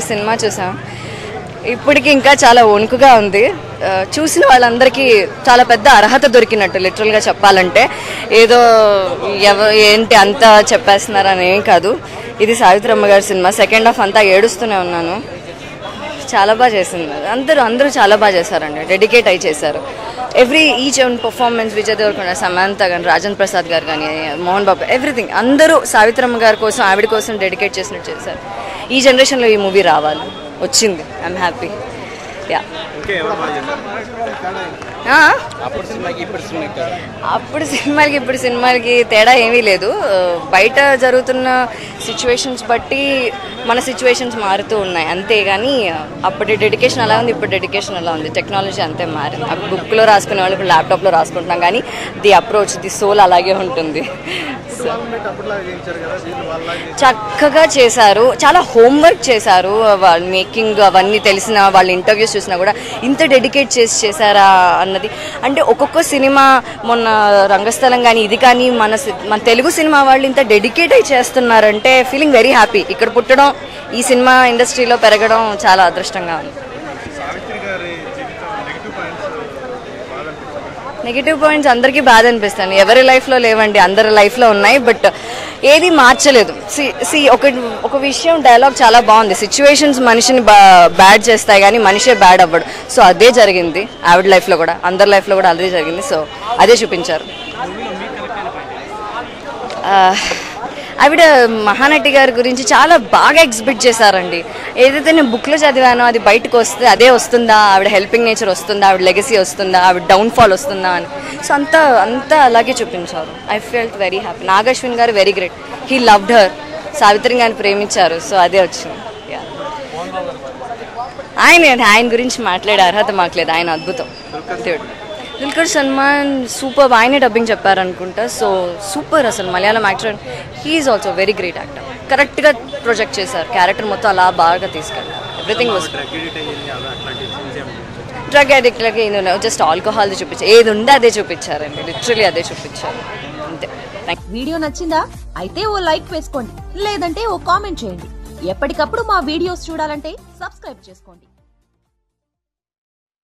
Cinema చూసాం. ఇప్పటికి ఇంకా చాలా వణుకుగా ఉంది. చూసిన వాళ్ళందరికీ చాలా పెద్ద అర్హత దొరికినట్టు, లిటరల్గా చెప్పాలంటే. ఏదో ఏంటి అంతా చెప్పేస్తున్నారని ఏం కాదు. ఇది సావిత్రమ్మ గారి సినిమా. సెకండ్ హాఫ్ అంతా ఏడుస్తూనే ఉన్నాను. చాలా బాగా చేసింది. అందరూ చాలా బాగా చేశారండి. డెడికేట్ అయి చేశారు. Each own performance. Vijay Deverakonda, Samantha కానీ, రాజేంద్ర ప్రసాద్ గారు కానీ, మోహన్ బాబు, ఎవ్రీథింగ్ అందరూ సావిత్రమ్మ గారి కోసం, ఆవిడ కోసం డెడికేట్ చేసినట్టు చేశారు. ఈ జనరేషన్లో ఈ మూవీ రావాలి, వచ్చింది. I'm happy. యా. అప్పుడు సినిమాలకి ఇప్పుడు సినిమాలకి తేడా ఏమీ లేదు. బయట జరుగుతున్న సిచ్యువేషన్స్ బట్టి మన సిచ్యువేషన్స్ మారుతూ ఉన్నాయి అంతేగాని అప్పటి డెడికేషన్ అలా ఉంది, ఇప్పుడు డెడికేషన్ అలా ఉంది. టెక్నాలజీ అంతే మారింది. అప్పుడు బుక్లో రాసుకునే వాళ్ళు ఇప్పుడు ల్యాప్టాప్లో రాసుకుంటున్నాం, కానీ ది అప్రోచ్, ది సోల్ అలాగే ఉంటుంది. చక్కగా చేశారు. చాలా హోంవర్క్ చేశారు. వాళ్ళ మేకింగ్ అవన్నీ తెలిసిన వాళ్ళ ఇంటర్వ్యూస్ చూసినా కూడా ఇంత డెడికేట్ చేశారా అన్నది. అంటే ఒక్కొక్క సినిమా, మొన్న రంగస్థలం కానీ ఇది కానీ మన తెలుగు సినిమా వాళ్ళు ఇంత డెడికేట్ అయి చేస్తున్నారంటే ఫీలింగ్ వెరీ హ్యాపీ. ఇక్కడ పుట్టడం, ఈ సినిమా ఇండస్ట్రీలో పెరగడం చాలా అదృష్టంగా ఉంది. నెగిటివ్ పాయింట్స్ అందరికీ బాధ అనిపిస్తాను. ఎవరి లైఫ్లో లేవండి, అందరి లైఫ్లో ఉన్నాయి. బట్ ఏది మార్చలేదు. ఒక విషయం, డైలాగ్ చాలా బాగుంది. సిచ్యువేషన్స్ మనిషిని బ్యాడ్ చేస్తాయి కానీ మనిషే బ్యాడ్ అవ్వడు. సో అదే జరిగింది ఆవిడ లైఫ్లో కూడా, అందరి లైఫ్లో కూడా అదే జరిగింది. సో అదే చూపించారు. ఆవిడ మహానటి గారి గురించి చాలా బాగా ఎగ్జిబిట్ చేశారండి. ఏదైతే నేను బుక్లో చదివానో అది బయటకు వస్తే అదే వస్తుందా, ఆవిడ హెల్పింగ్ నేచర్ వస్తుందా, ఆవిడ లెగసీ వస్తుందా, ఆవిడ డౌన్ఫాల్ వస్తుందా అని. సో అంతా అలాగే చూపించారు. I felt very happy. Nag Ashwin గారు very great. He loved her. Savitri గారిని ప్రేమించారు. సో అదే వచ్చింది. ఆయన గురించి మాట్లాడే అర్హత మాకు లేదు. ఆయన అద్భుతం, దేవుడు. దుల్కర్ సల్మాన్ సూపర్. ఆయనే డబ్బింగ్ చెప్పారనుకుంటా. సో సూపర్ అసలు Malayalam actor. He's also very great actor. కరెక్ట్గా ప్రొజెక్ట్ చేశారు. క్యారెక్టర్ మొత్తం అలా బాగా తీసుకెళ్ళారు. ఎవ్రీథింగ్ వాజ్ డ్రగ్ అడిక్ట్లకి జస్ట్ ఆల్కహాల్ చూపించారు. ఏది ఉందో అదే చూపించారండి. లిటరలీ అదే చూపించారు. అంతే. వీడియో నచ్చిందా? అయితే ఓ లైక్ వేసుకోండి, లేదంటే ఓ కామెంట్ చేయండి. ఎప్పటికప్పుడు మా వీడియోస్ చూడాలంటే సబ్స్క్రైబ్ చేసుకోండి.